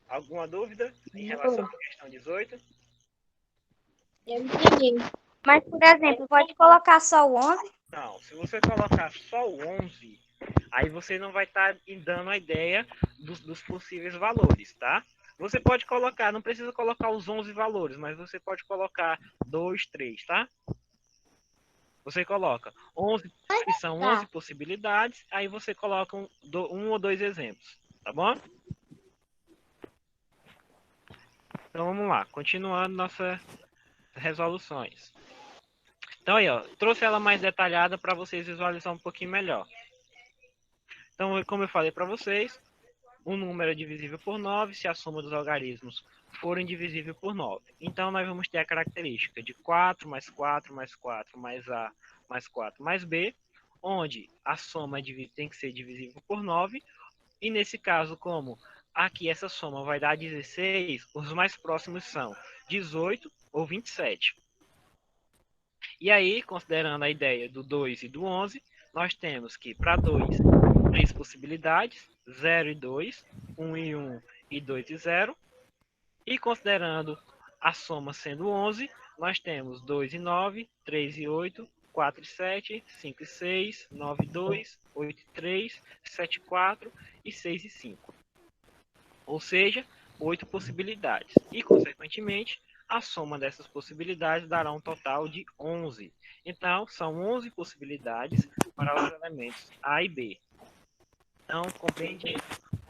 Alguma dúvida em relação à questão 18? Eu entendi. Mas, por exemplo, pode colocar só o 11? Não, se você colocar só o 11, aí você não vai estar dando a ideia dos possíveis valores, tá? Você pode colocar, não precisa colocar os 11 valores, mas você pode colocar 2, 3, tá? Você coloca 11, que são 11 possibilidades, aí você coloca um ou dois exemplos, tá bom? Então vamos lá, continuando nossas resoluções. Então aí, ó, trouxe ela mais detalhada para vocês visualizar um pouquinho melhor. Então, como eu falei para vocês, um número é divisível por 9 se a soma dos algarismos for indivisível por 9. Então, nós vamos ter a característica de 4 mais 4 mais 4 mais A mais 4 mais B, onde a soma tem que ser divisível por 9. E nesse caso, como aqui essa soma vai dar 16, os mais próximos são 18 ou 27. E aí, considerando a ideia do 2 e do 11, nós temos que para 2, 3 possibilidades, 0 e 2, 1 e 1 e 2 e 0. E considerando a soma sendo 11, nós temos 2 e 9, 3 e 8, 4 e 7, 5 e 6, 9 e 2, 8 e 3, 7 e 4 e 6 e 5. Ou seja, 8 possibilidades. E, consequentemente, a soma dessas possibilidades dará um total de 11. Então, são 11 possibilidades para os elementos A e B. Então, compreende?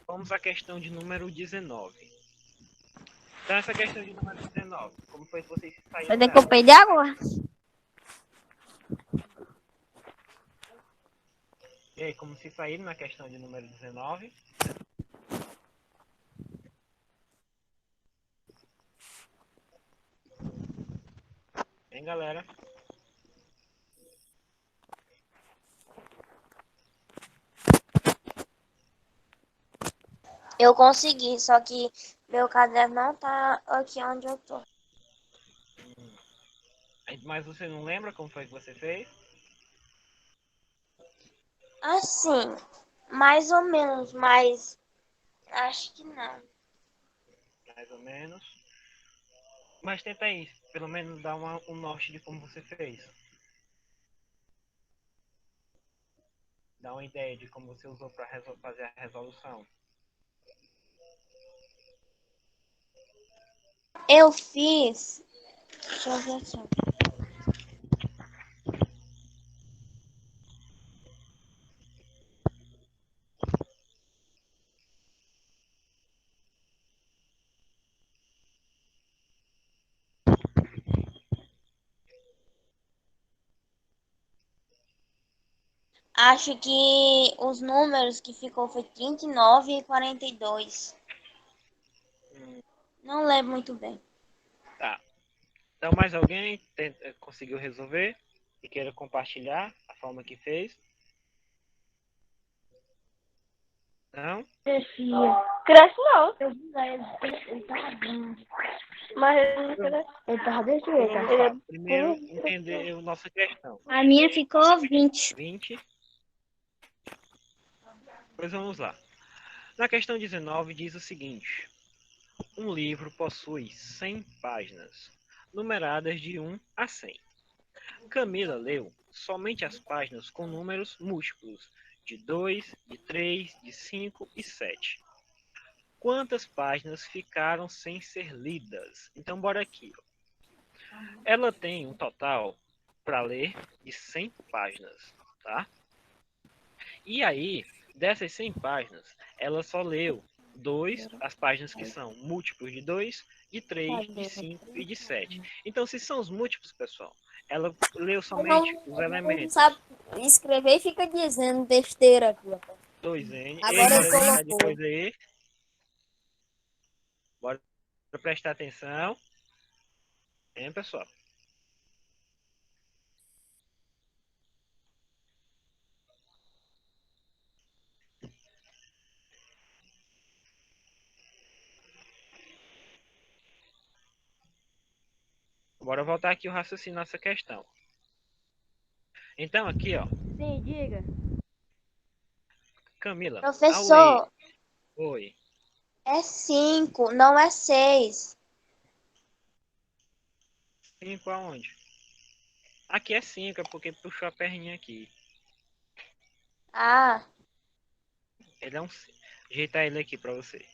Vamos à questão de número 19. Então, essa questão de número 19, como foi que vocês saíram Vai ter que dela? compreender agora. E aí, como se saíram na questão de número 19? Hein, galera? Eu consegui, só que meu caderno não tá aqui onde eu tô. Mas você não lembra como foi que você fez? Assim, mais ou menos, mas acho que não. Mais ou menos. Mas tenta aí, pelo menos dar um norte de como você fez. Dá uma ideia de como você usou para fazer a resolução. Eu fiz. Deixa eu ver aqui. Acho que os números que ficou foi 39 e 42. Não lembro muito bem. Tá. Então, mais alguém conseguiu resolver e queira compartilhar a forma que fez? Não? Cresce não. Ele tava bem. Mas ele não cresce. Ele tava desse Então, jeito. vamos lá. Primeiro, entender a nossa questão. A minha ficou 20. 20. Pois vamos lá. Na questão 19 diz o seguinte. Um livro possui 100 páginas, numeradas de 1 a 100. Camila leu somente as páginas com números múltiplos, de 2, de 3, de 5 e 7. Quantas páginas ficaram sem ser lidas? Então, bora aqui. Ela tem um total para ler de 100 páginas, tá? E aí, dessas 100 páginas, ela só leu as páginas que são múltiplos de 2, de 3, de 5 e de 7. Então, se são os múltiplos, pessoal, ela leu somente os Não elementos sabe escrever e fica dizendo besteira aqui, rapaz. 2N. Agora Bora eu deixar colocou. depois aí. Bora prestar atenção. Hein, pessoal? Bora voltar aqui o raciocínio nessa questão. Então, aqui, ó. Sim, diga. Camila, ao ler. Professor, Oi. é 5, não é 6. 5 aonde? Aqui é 5, é porque puxou a perninha aqui. Ah, Ele é um... Ajeitar ele aqui pra você.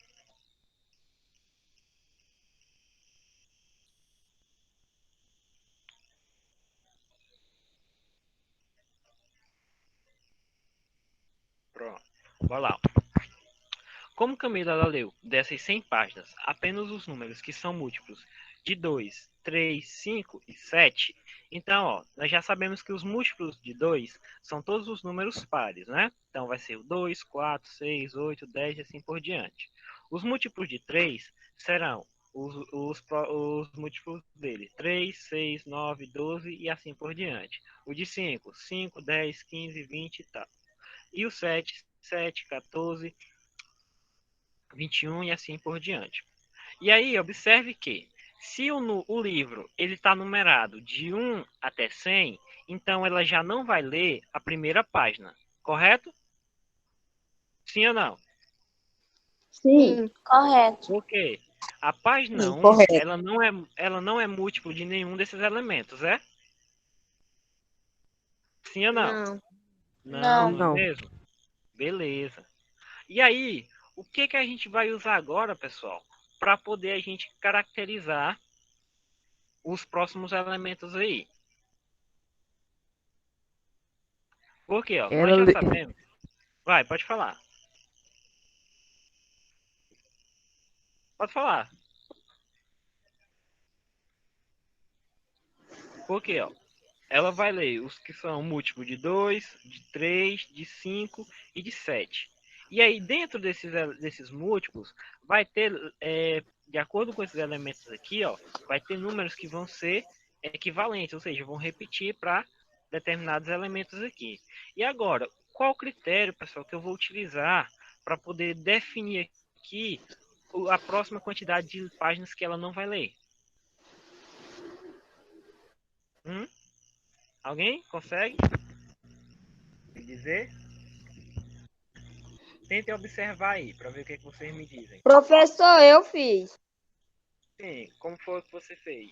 Pronto. Bora lá. Como Camila ela leu dessas 100 páginas, apenas os números que são múltiplos de 2, 3, 5 e 7. Então, ó, nós já sabemos que os múltiplos de 2 são todos os números pares, né? Então, vai ser o 2, 4, 6, 8, 10 e assim por diante. Os múltiplos de 3 serão os múltiplos dele: 3, 6, 9, 12 e assim por diante. O de 5, 5, 10, 15, 20 e tal. E o 7, 7, 14, 21 e assim por diante. E aí, observe que se o livro ele está numerado de 1 até 100, então ela já não vai ler a primeira página, correto? Sim ou não? Sim. Correto. Por quê? A página Sim, 1, correto. ela não é múltiplo de nenhum desses elementos, é? Sim ou não? Não. Não, Não. não é Não. mesmo? Beleza. E aí, o que a gente vai usar agora, pessoal, para poder a gente caracterizar os próximos elementos aí? Porque, ó, nós Ela já lê. sabemos. Vai, pode falar. Pode falar. Porque, ó, ela vai ler os que são múltiplos de 2, de 3, de 5 e de 7. E aí, dentro desses múltiplos, vai ter, de acordo com esses elementos aqui, ó, vai ter números que vão ser equivalentes, ou seja, vão repetir para determinados elementos aqui. E agora, qual o critério, pessoal, que eu vou utilizar para poder definir aqui a próxima quantidade de páginas que ela não vai ler? Alguém consegue me dizer? Tentem observar aí, para ver o que, que vocês me dizem. Professor, eu fiz. Sim, como foi que você fez?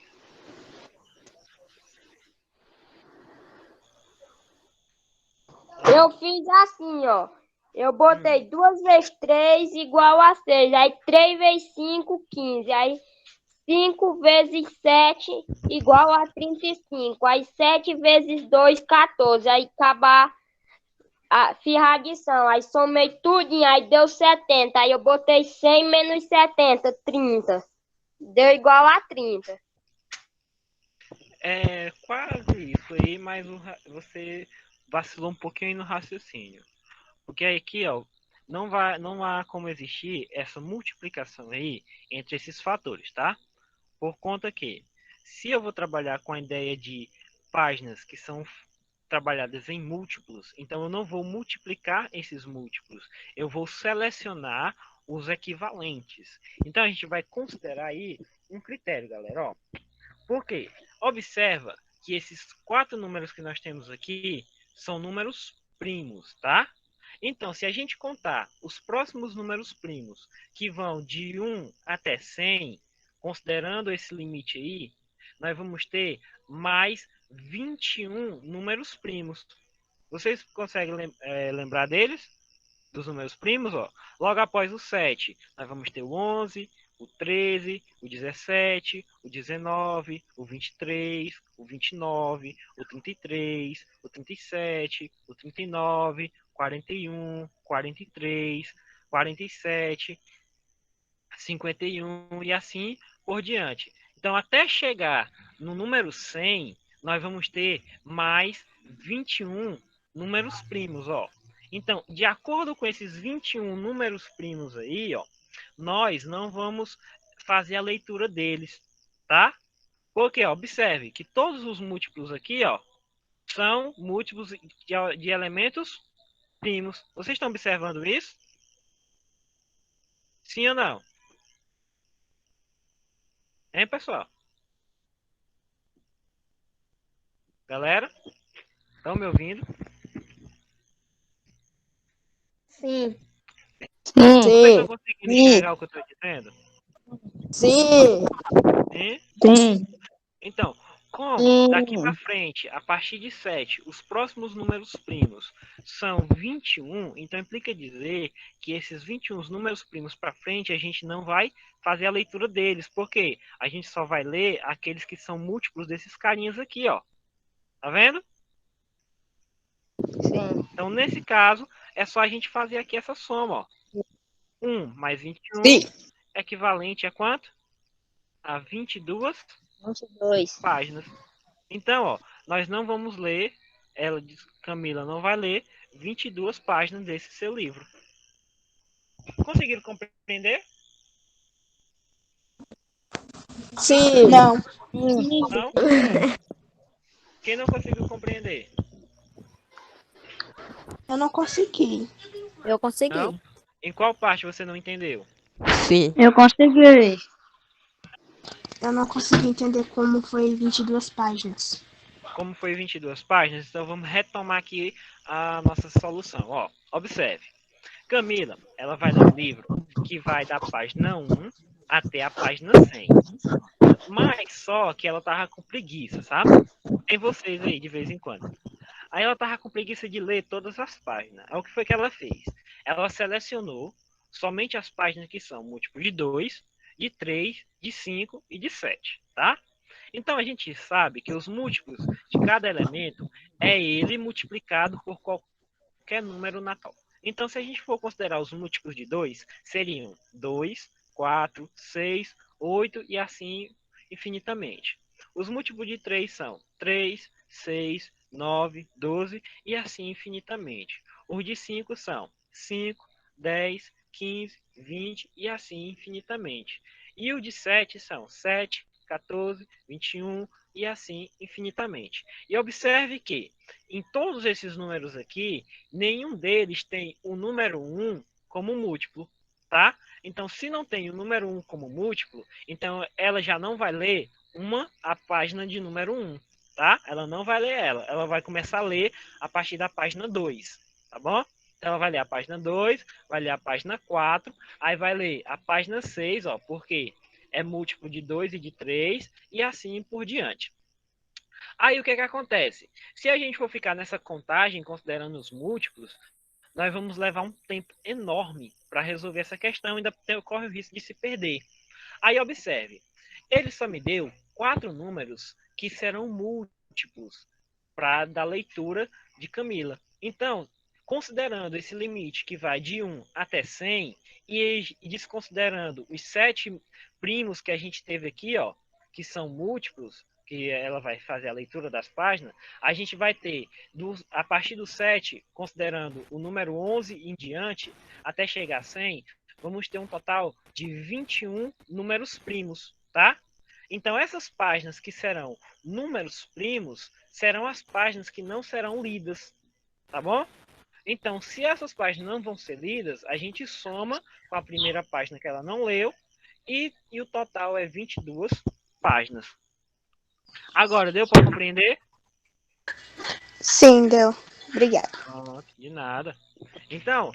Eu fiz assim, ó. Eu botei 2 vezes 3 igual a 6. Aí 3 vezes 5, 15. Aí 5 vezes 7 igual a 35. Aí 7 vezes 2, 14. Aí acabar fiz a adição. Aí somei tudinho, aí deu 70. Aí eu botei 100 menos 70, 30. Deu igual a 30. É quase isso aí, mas você vacilou um pouquinho aí no raciocínio. Porque aqui, ó, não há como existir essa multiplicação aí entre esses fatores, tá? Por conta que, se eu vou trabalhar com a ideia de páginas que são trabalhadas em múltiplos, então eu não vou multiplicar esses múltiplos, eu vou selecionar os equivalentes. Então a gente vai considerar aí um critério, galera, ó. Por quê? Observa que esses 4 números que nós temos aqui são números primos, tá? Então, se a gente contar os próximos números primos, que vão de 1 até 100, considerando esse limite aí, nós vamos ter mais 21 números primos. Vocês conseguem lembrar deles? Dos números primos, ó. Logo após o 7, nós vamos ter o 11, o 13, o 17, o 19, o 23, o 29, o 33, o 37, o 39, 41, 43, 47, 51 e assim por diante. Então, até chegar no número 100, nós vamos ter mais 21 números primos, ó. Então, de acordo com esses 21 números primos aí, ó, nós não vamos fazer a leitura deles, tá? Porque, ó, observe que todos os múltiplos aqui, ó, são múltiplos de elementos primos. Vocês estão observando isso? Sim ou não? Hein, pessoal? Galera, estão me ouvindo? Sim. Vocês Sim. estão conseguindo enxergar o que eu estou dizendo? Sim. Sim? Sim. Então, como daqui para frente, a partir de 7, os próximos números primos são 21, então implica dizer que esses 21 números primos para frente a gente não vai fazer a leitura deles, porque a gente só vai ler aqueles que são múltiplos desses carinhas aqui, ó. Tá vendo? Sim. Então, nesse caso, é só a gente fazer aqui essa soma, ó. 1 mais 21 Sim. equivalente a quanto? A 22 22. páginas. Então, ó, nós não vamos ler, ela diz, Camila não vai ler 22 páginas desse seu livro. Conseguiram compreender? Sim. Não. Não? Quem não conseguiu compreender? Eu não consegui. Eu consegui. Não? Em qual parte você não entendeu? Sim. Eu consegui. Eu não consegui entender como foi 22 páginas. Como foi 22 páginas, então vamos retomar aqui a nossa solução. Ó, observe. Camila, ela vai ler um livro que vai da página 1 até a página 100. Mas só que ela tava com preguiça, sabe? Tem vocês aí de vez em quando. Aí ela tava com preguiça de ler todas as páginas. Aí o que foi que ela fez? Ela selecionou somente as páginas que são múltiplos de 2, de 3, de 5 e de 7, tá? Então a gente sabe que os múltiplos de cada elemento é ele multiplicado por qualquer número natural. Então se a gente for considerar os múltiplos de 2, seriam 2, 4, 6, 8 e assim infinitamente. Os múltiplos de 3 são 3, 6, 9, 12 e assim infinitamente. Os de 5 são 5, 10, 15, 20 e assim infinitamente. E os de 7 são 7, 14, 21 e assim infinitamente. E observe que em todos esses números aqui, nenhum deles tem o número 1 como múltiplo, tá? Então, se não tem o número 1 como múltiplo, então ela já não vai ler a página de número 1, tá? Ela não vai ler ela vai começar a ler a partir da página 2, tá bom? Então ela vai ler a página 2, vai ler a página 4, aí vai ler a página 6, ó, porque é múltiplo de 2 e de 3, e assim por diante. Aí o que acontece? Se a gente for ficar nessa contagem, considerando os múltiplos, nós vamos levar um tempo enorme para resolver essa questão, ainda corre o risco de se perder. Aí observe, ele só me deu 4 números que serão múltiplos da leitura de Camila. Então, considerando esse limite que vai de 1 até 100 e desconsiderando os 7 primos que a gente teve aqui, ó, que são múltiplos, que ela vai fazer a leitura das páginas, a gente vai ter, a partir do 7, considerando o número 11 em diante, até chegar a 100, vamos ter um total de 21 números primos, tá? Então, essas páginas que serão números primos, serão as páginas que não serão lidas, tá bom? Então, se essas páginas não vão ser lidas, a gente soma com a primeira página que ela não leu, e o total é 22 páginas. Agora, deu para compreender? Sim, deu. Obrigada. De nada. Então,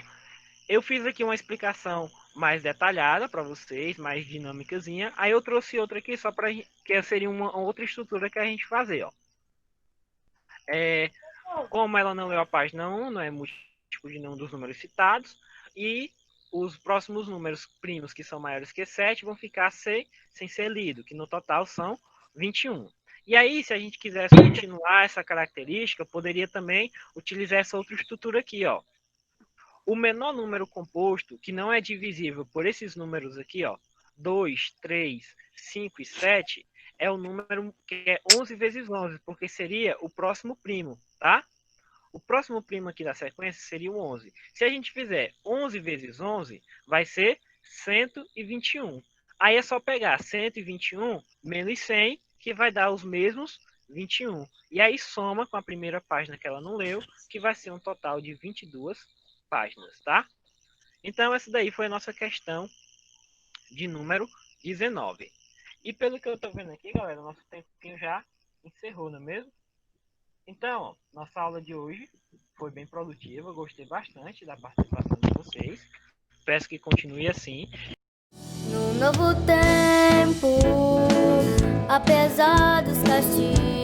eu fiz aqui uma explicação mais detalhada para vocês, mais dinâmicazinha. Aí eu trouxe outra aqui só para que seria uma outra estrutura que a gente fazer, ó. Como ela não leu a página 1, não é múltiplo de nenhum dos números citados, e os próximos números primos que são maiores que 7 vão ficar sem ser lido, que no total são 21. E aí, se a gente quisesse continuar essa característica, poderia também utilizar essa outra estrutura aqui, ó. O menor número composto, que não é divisível por esses números aqui, ó, 2, 3, 5 e 7, é o número que é 11 vezes 11, porque seria o próximo primo, tá? O próximo primo aqui da sequência seria o 11. Se a gente fizer 11 vezes 11, vai ser 121. Aí é só pegar 121 menos 100, que vai dar os mesmos 21. E aí soma com a primeira página que ela não leu, que vai ser um total de 22 páginas, tá? Então, essa daí foi a nossa questão de número 19. E pelo que eu tô vendo aqui, galera, nosso tempinho já encerrou, não é mesmo? Então, ó, nossa aula de hoje foi bem produtiva, gostei bastante da participação de vocês. Peço que continue assim. No novo tempo, apesar dos castigos,